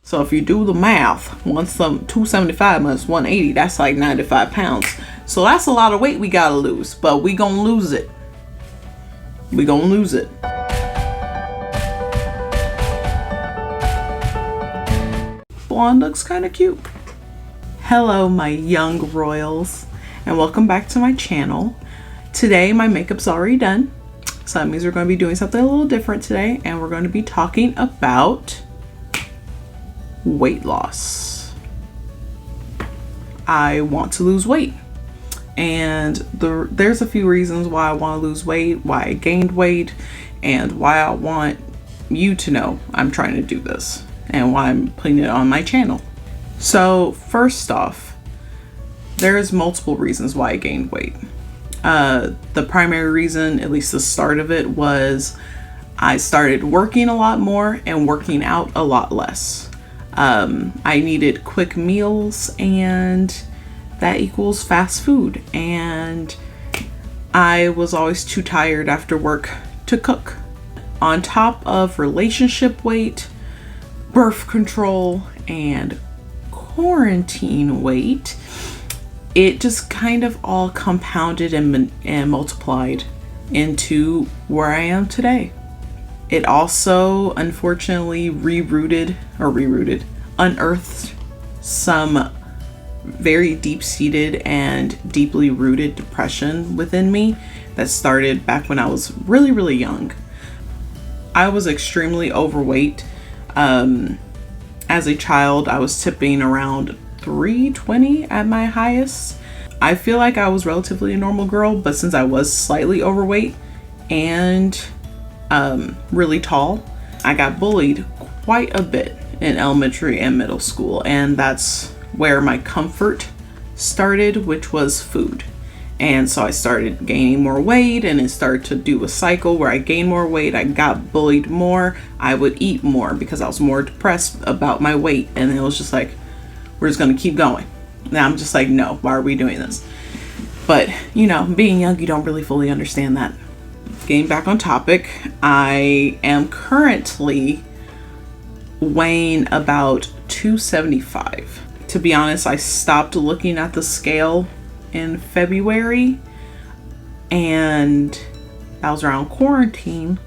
So if you do the math, 275 minus 180, that's like 95 pounds. So that's a lot of weight we gotta lose, but we gonna lose it. We gonna lose it. Blonde looks kind of cute. Hello, my young royals, and welcome back to my channel. Today, my makeup's already done, so that means we're going to be doing something a little different today, and we're going to be talking about weight loss. I want to lose weight, and there's a few reasons why I want to lose weight, why I gained weight, and why I want you to know I'm trying to do this and why I'm putting it on my channel. So first off, there's multiple reasons why I gained weight. The primary reason, at least the start of it, was I started working a lot more and working out a lot less. I needed quick meals, and that equals fast food. And I was always too tired after work to cook. On top of relationship weight, birth control, and quarantine weight, it just kind of all compounded and multiplied into where I am today. It also unfortunately unearthed some very deep-seated and deeply rooted depression within me that started back when I was really, really young. I was extremely overweight. As a child, I was tipping around 320 at my highest. I feel like I was relatively a normal girl, but since I was slightly overweight and really tall, I got bullied quite a bit in elementary and middle school, and that's where my comfort started, which was food. And so I started gaining more weight, and it started to do a cycle where I gained more weight, I got bullied more, I would eat more because I was more depressed about my weight, and it was just like, we're just gonna keep going. Now I'm just like, no, why are we doing this? But you know, being young, you don't really fully understand that. Getting back on topic, I am currently weighing about 275. To be honest, I stopped looking at the scale in February, and that was around quarantine,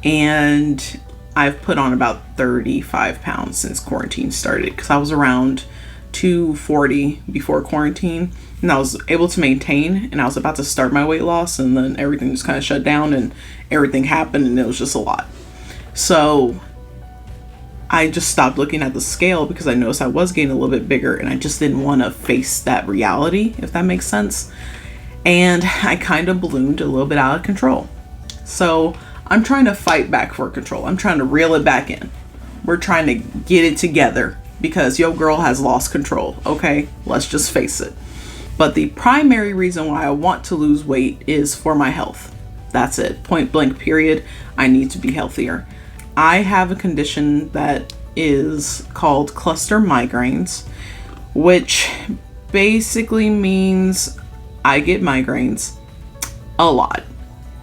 and I've put on about 35 pounds since quarantine started, because I was around 240 before quarantine, and I was able to maintain, and I was about to start my weight loss, and then everything just kind of shut down and everything happened, and it was just a lot. So I just stopped looking at the scale because I noticed I was getting a little bit bigger, and I just didn't want to face that reality, if that makes sense. And I kind of ballooned a little bit out of control. So I'm trying to fight back for control. I'm trying to reel it back in. We're trying to get it together because your girl has lost control. Okay, let's just face it. But the primary reason why I want to lose weight is for my health. That's it. Point blank period. I need to be healthier. I have a condition that is called cluster migraines, which basically means I get migraines a lot,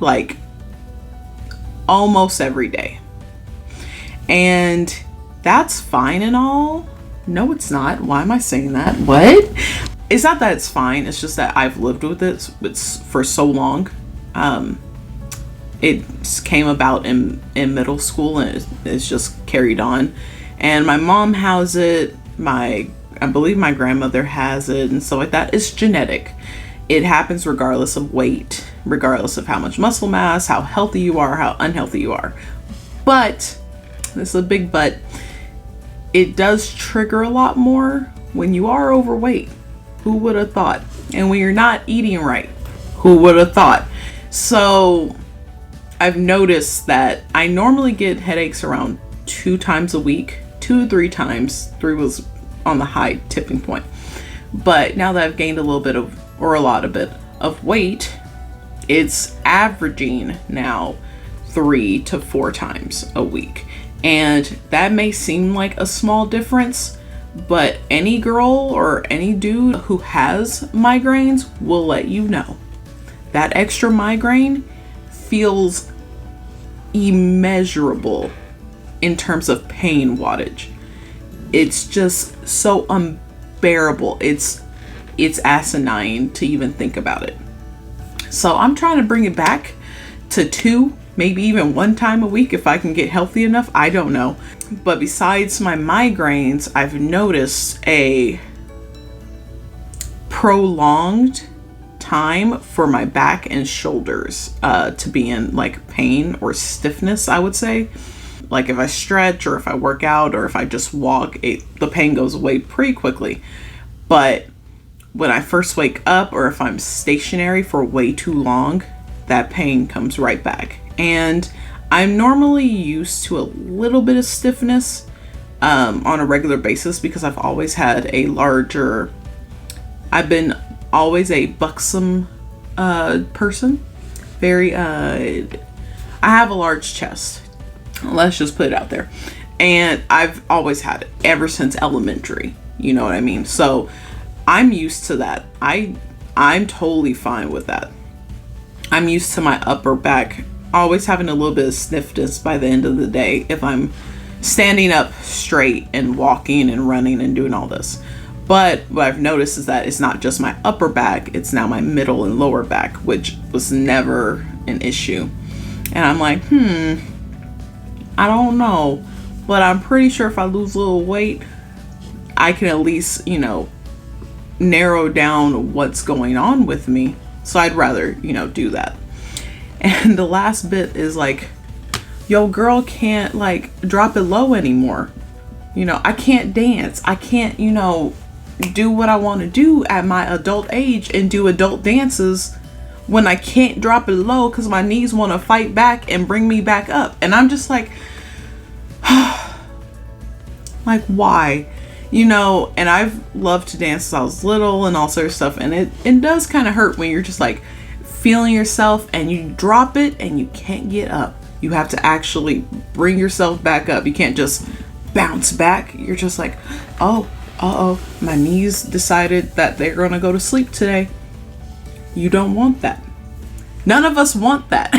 like almost every day. And that's fine and all. No, it's not. Why am I saying that? What? It's not that it's fine. It's just that I've lived with it for so long. It came about in middle school, and it's just carried on. And my mom has it. I believe my grandmother has it, and stuff like that. It's genetic. It happens regardless of weight, regardless of how much muscle mass, how healthy you are, how unhealthy you are. But, this is a big but, it does trigger a lot more when you are overweight. Who would have thought? And when you're not eating right, who would have thought? So I've noticed that I normally get headaches around 2 times a week, 2 to 3 times. 3 was on the high tipping point. But now that I've gained a lot of weight, it's averaging now 3 to 4 times a week. And that may seem like a small difference, but any girl or any dude who has migraines will let you know. That extra migraine feels immeasurable in terms of pain wattage. it's just so unbearable. It's asinine to even think about it. So I'm trying to bring it back to 2, maybe even 1 time a week if I can get healthy enough. I don't know. But besides my migraines, I've noticed a prolonged time for my back and shoulders to be in like pain or stiffness, I would say. Like if I stretch or if I work out or if I just walk, the pain goes away pretty quickly. But when I first wake up or if I'm stationary for way too long, that pain comes right back. And I'm normally used to a little bit of stiffness on a regular basis because I've always had I've been always a buxom person. I have a large chest. Let's just put it out there. And I've always had it ever since elementary. You know what I mean? So I'm used to that. I'm totally fine with that. I'm used to my upper back always having a little bit of stiffness by the end of the day if I'm standing up straight and walking and running and doing all this. But what I've noticed is that it's not just my upper back, it's now my middle and lower back, which was never an issue. And I'm like, I don't know, but I'm pretty sure if I lose a little weight, I can at least, narrow down what's going on with me. So I'd rather, do that. And the last bit is like, yo, girl can't like drop it low anymore. I can't dance. I can't, do what I want to do at my adult age and do adult dances when I can't drop it low because my knees want to fight back and bring me back up. And I'm just like, like, why? And I've loved to dance since I was little and all sorts of stuff. And it does kind of hurt when you're just like feeling yourself and you drop it and you can't get up. You have to actually bring yourself back up. You can't just bounce back. You're just like, my knees decided that they're going to go to sleep today. You don't want that. None of us want that.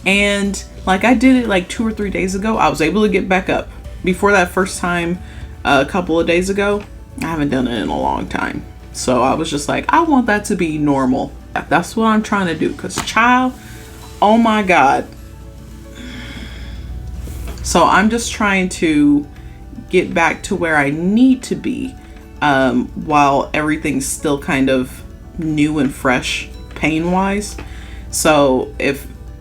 And like I did it like 2 or 3 days ago. I was able to get back up. Before that first time a couple of days ago, I haven't done it in a long time. So I was just like, I want that to be normal. That's what I'm trying to do. Because child, oh my God. So I'm just trying to get back to where I need to be while everything's still kind of new and fresh pain wise. So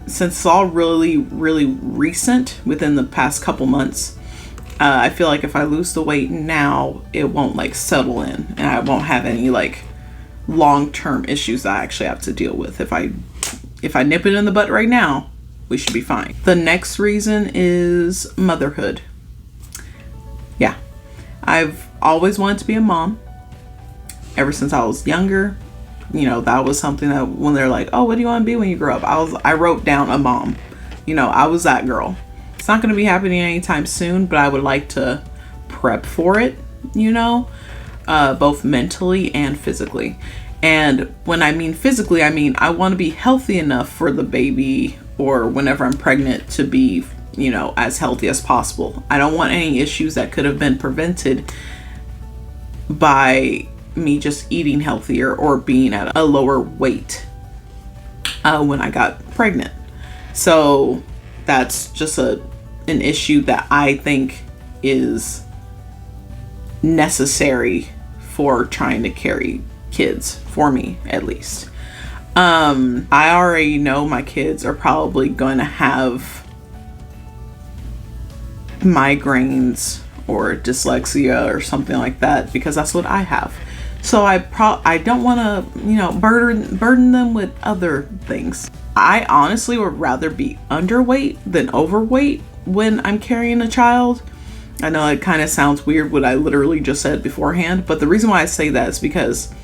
since it's all really, really recent within the past couple months, I feel like if I lose the weight now, it won't like settle in and I won't have any like long-term issues that I actually have to deal with. If I nip it in the butt right now, we should be fine. The next reason is motherhood. Yeah, I've always wanted to be a mom ever since I was younger. That was something that when they're like, oh, what do you want to be when you grow up? I wrote down a mom. I was that girl. It's not going to be happening anytime soon, but I would like to prep for it, both mentally and physically. And when I mean physically, I mean, I want to be healthy enough for the baby or whenever I'm pregnant to be, as healthy as possible. I don't want any issues that could have been prevented by me just eating healthier or being at a lower weight when I got pregnant. So that's just an issue that I think is necessary for trying to carry kids, for me at least. I already know my kids are probably going to have migraines or dyslexia or something like that because that's what I have. So I don't want to, burden them with other things. I honestly would rather be underweight than overweight when I'm carrying a child. I know it kind of sounds weird what I literally just said beforehand, but the reason why I say that is because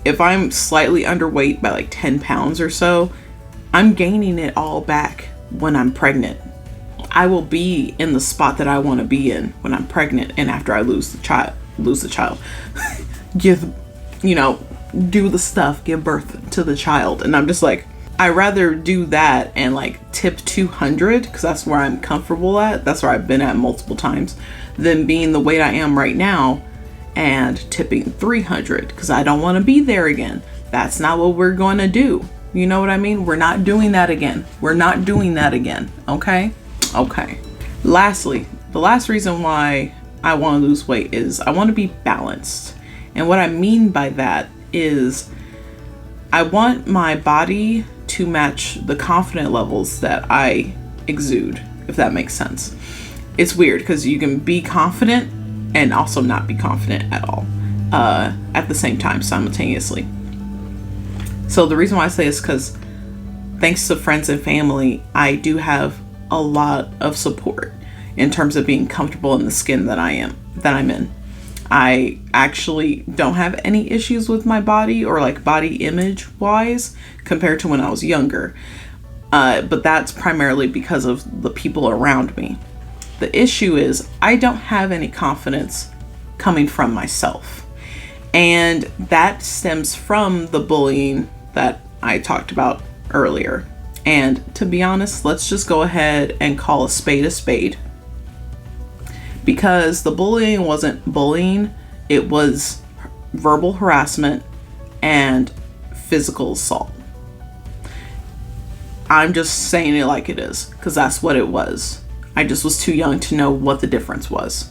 if I'm slightly underweight by like 10 pounds or so, I'm gaining it all back when I'm pregnant. I will be in the spot that I want to be in when I'm pregnant and after I lose the child. Do the stuff, give birth to the child. And I'm just like, I rather do that and like tip 200 because that's where I'm comfortable at. That's where I've been at multiple times, than being the weight I am right now and tipping 300 because I don't want to be there again. That's not what we're going to do. You know what I mean? We're not doing that again. We're not doing that again. Okay? Okay. Lastly, the last reason why I want to lose weight is I want to be balanced. And what I mean by that is I want my body to match the confident levels that I exude, if that makes sense. It's weird because you can be confident and also not be confident at all at the same time, simultaneously. So the reason why I say is because thanks to friends and family, I do have a lot of support in terms of being comfortable in the skin that I'm in. I actually don't have any issues with my body or like body image wise compared to when I was younger. But that's primarily because of the people around me. The issue is I don't have any confidence coming from myself. And that stems from the bullying that I talked about earlier. And to be honest, let's just go ahead and call a spade, because the bullying wasn't bullying. It was verbal harassment and physical assault. I'm just saying it like it is because that's what it was. I just was too young to know what the difference was.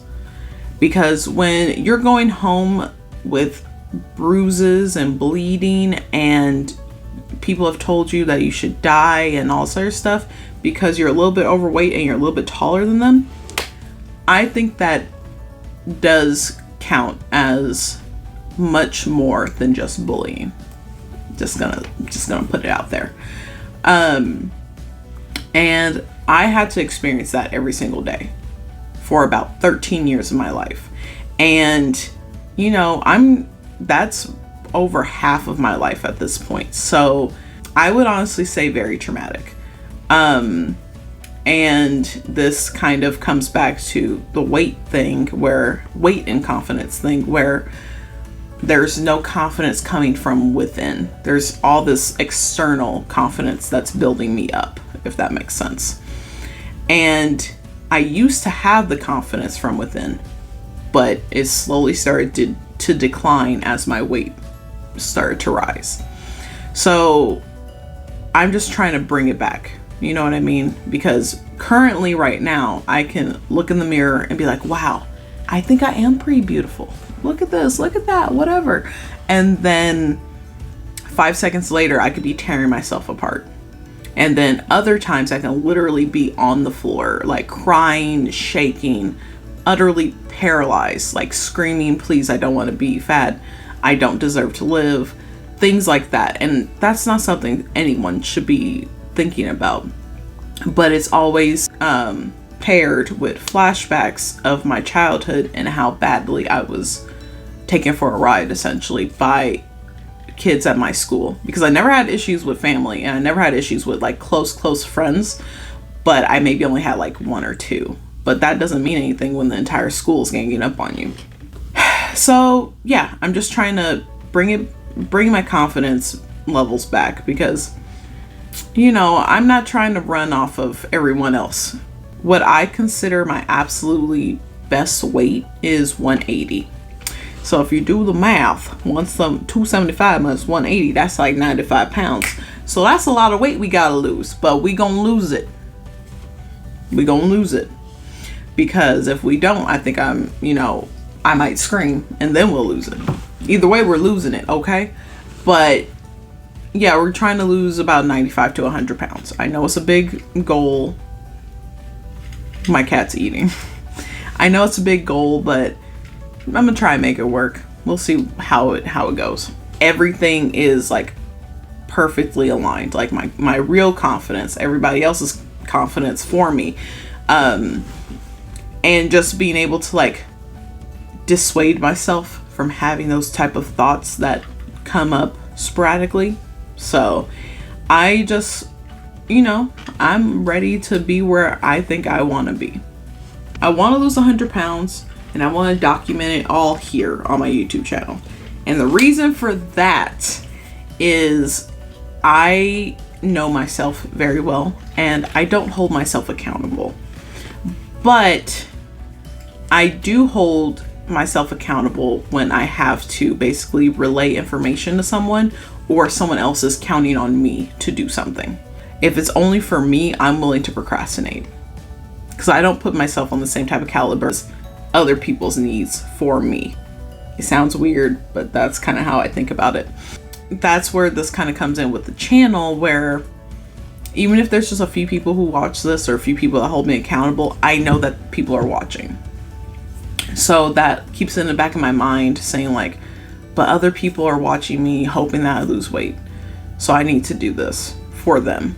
Because when you're going home with bruises and bleeding and people have told you that you should die and all this other stuff because you're a little bit overweight and you're a little bit taller than them, I think that does count as much more than just bullying. Just gonna put it out there. And I had to experience that every single day for about 13 years of my life. And you know, that's over half of my life at this point. So I would honestly say very traumatic. And this kind of comes back to the weight and confidence thing, where there's no confidence coming from within. There's all this external confidence that's building me up, if that makes sense. And I used to have the confidence from within, but it slowly started to decline as my weight started to rise. So I'm just trying to bring it back. You know what I mean? Because currently right now I can look in the mirror and be like, wow, I think I am pretty beautiful. Look at this, look at that, whatever. And then 5 seconds later, I could be tearing myself apart. And then other times I can literally be on the floor, like crying, shaking, utterly paralyzed, like screaming, please, I don't want to be fat. I don't deserve to live. Things like that. And that's not something anyone should be thinking about. But it's always paired with flashbacks of my childhood and how badly I was taken for a ride, essentially, by kids at my school. Because I never had issues with family and I never had issues with like close friends, but I maybe only had like one or two. But that doesn't mean anything when the entire school is ganging up on you. So yeah, I'm just trying to bring my confidence levels back, because you know, I'm not trying to run off of everyone else. What I consider my absolutely best weight is 180. So if you do the math, 275 minus 180, that's like 95 pounds. So that's a lot of weight we gotta lose, but we gonna lose it. We gonna lose it. Because if we don't, I think I might scream and then we'll lose it. Either way, we're losing it, okay? But yeah, we're trying to lose about 95 to 100 pounds. I know it's a big goal. My cat's eating. I know it's a big goal, but I'm gonna try and make it work. We'll see how it goes. Everything is like perfectly aligned. Like my real confidence, everybody else's confidence for me. And just being able to like dissuade myself from having those type of thoughts that come up sporadically. So I just, I'm ready to be where I think I want to be. I want to lose 100 pounds and I want to document it all here on my YouTube channel. And the reason for that is I know myself very well, and I don't hold myself accountable. But I do hold myself accountable when I have to basically relay information to someone, or someone else is counting on me to do something. If it's only for me, I'm willing to procrastinate, because I don't put myself on the same type of caliber as other people's needs for me. It sounds weird, but that's kind of how I think about it. That's where this kind of comes in with the channel, where even if there's just a few people who watch this or a few people that hold me accountable, I know that people are watching. So that keeps it in the back of my mind, saying like, but other people are watching me, hoping that I lose weight. So I need to do this for them,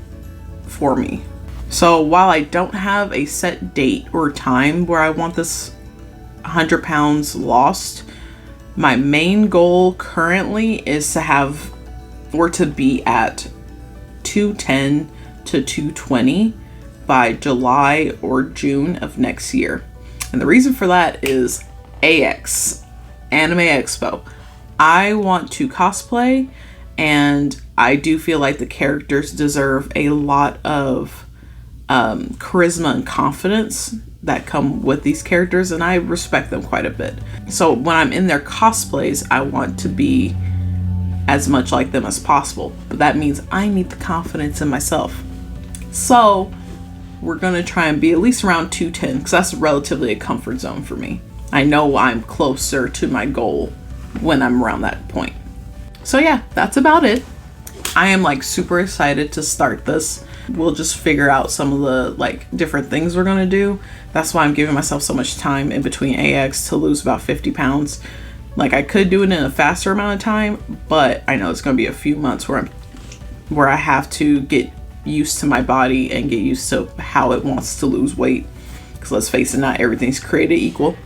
for me. So while I don't have a set date or time where I want this 100 pounds lost, my main goal currently is to have, or to be at 210 to 220 by July or June of next year. And the reason for that is AX, Anime Expo. I want to cosplay, and I do feel like the characters deserve a lot of charisma and confidence that come with these characters, and I respect them quite a bit. So when I'm in their cosplays, I want to be as much like them as possible, but that means I need the confidence in myself. So we're gonna try and be at least around 210, because that's relatively a comfort zone for me. I know I'm closer to my goal when I'm around that point. So yeah, that's about it. I am like super excited to start this. We'll just figure out some of the like different things we're gonna do. That's why I'm giving myself so much time in between AX to lose about 50 pounds. Like, I could do it in a faster amount of time, but I know it's gonna be a few months where I have to get used to my body and get used to how it wants to lose weight, because let's face it, not everything's created equal.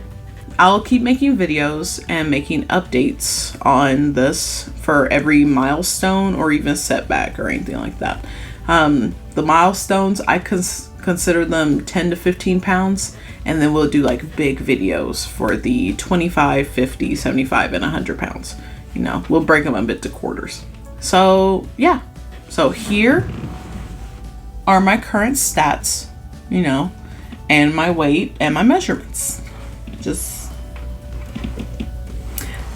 I'll keep making videos and making updates on this for every milestone or even setback or anything like that. The milestones, I consider them 10 to 15 pounds, and then we'll do like big videos for the 25, 50, 75, and 100 pounds. You know, we'll break them a bit to quarters. So yeah, so here are my current stats, you know, and my weight and my measurements. Just,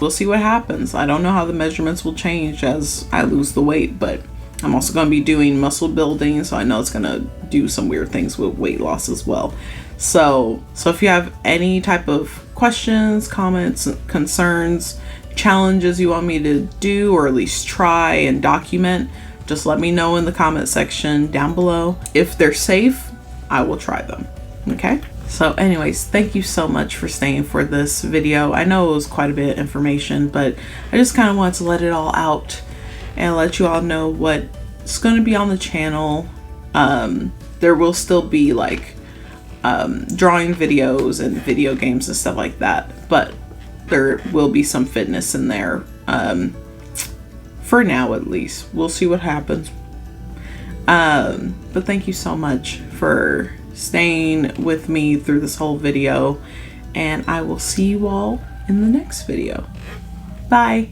we'll see what happens. I don't know how the measurements will change as I lose the weight, but I'm also going to be doing muscle building, so I know it's going to do some weird things with weight loss as well. So if you have any type of questions, comments, concerns, challenges you want me to do, or at least try and document, just let me know in the comment section down below. If they're safe, I will try them. Okay? So anyways, thank you so much for staying for this video. I know it was quite a bit of information, but I just kind of wanted to let it all out and let you all know what's going to be on the channel. There will still be like drawing videos and video games and stuff like that, but there will be some fitness in there. For now, at least. We'll see what happens. But thank you so much for staying with me through this whole video, and I will see you all in the next video. Bye.